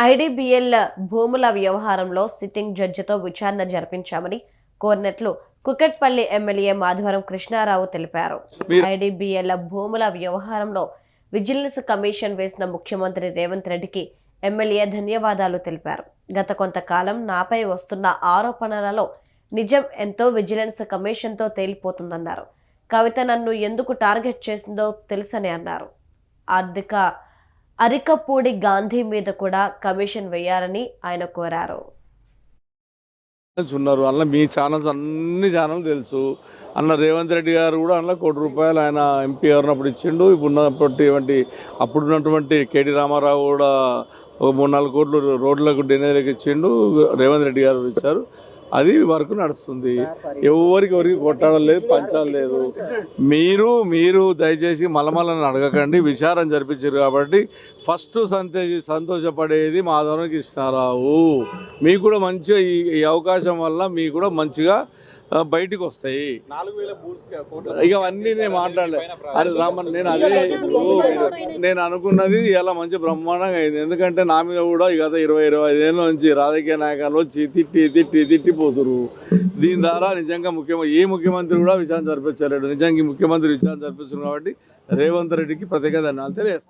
ఐడీబీఎల్ భూముల వ్యవహారంలో సిట్టింగ్ జడ్జితో విచారణ జరిపించామని కోరినట్లు కుకట్పల్లి ఎమ్మెల్యే మాధవరం కృష్ణారావు తెలిపారు. ఐడీబీఎల్ భూముల వ్యవహారంలో విజిలెన్స్ కమిషన్ వేసిన ముఖ్యమంత్రి రేవంత్ రెడ్డికి ఎమ్మెల్యే ధన్యవాదాలు తెలిపారు. గత కొంతకాలం నాపై వస్తున్న ఆరోపణలలో నిజం ఎంతో విజిలెన్స్ కమిషన్తో తేలిపోతుందన్నారు. కవిత నన్ను ఎందుకు టార్గెట్ చేసిందో తెలుసని అన్నారు. అరికపూడి గాంధీ మీద కూడా కమిషన్ వేయాలని ఆయన కోరారు. ఉన్నారు అన్న మీ ఛానల్స్ అన్ని ఛానల్ తెలుసు అన్న రేవంత్ రెడ్డి గారు కూడా అన్న ₹1 ఆయన ఎంపీ ఎవరినప్పుడు ఇచ్చిండు. ఇప్పుడున్నటువంటి అప్పుడున్నటువంటి కేటీ రామారావు కూడా 3-4 కోట్లు రోడ్లకు డ్రైనేజీలకు ఇచ్చిండు. రేవంత్ రెడ్డి గారు ఇచ్చారు. అది వరకు నడుస్తుంది. ఎవరికి కొట్టాడలేదు, పంచాలేదు. మీరు దయచేసి మలమలను అడగకండి. విచారం జరిపించారు కాబట్టి ఫస్ట్ సంతోషపడేది మాధవరం కృష్ణారావు. మీకు కూడా మంచిగా ఈ అవకాశం వల్ల మీకు కూడా మంచిగా బయటికి వస్తాయి. ఇక అవన్నీ నేను మాట్లాడలేదు. అరే రామన్, నేను అనుకున్నది ఇలా మంచి బ్రహ్మాండంగా అయింది. ఎందుకంటే నా మీద కూడా గత 20-25 ఏళ్ళ నుంచి రాజకీయ నాయకులు వచ్చి తిట్టిపోతురు. దీని ద్వారా నిజంగా ఏ ముఖ్యమంత్రి కూడా విచారణ జరిపించలేడు. నిజంగా ఈ ముఖ్యమంత్రి విచారణ జరిపిస్తున్నారు కాబట్టి రేవంత్ రెడ్డికి ప్రత్యేక ధన్యవాదాలు తెలియజేస్తాను.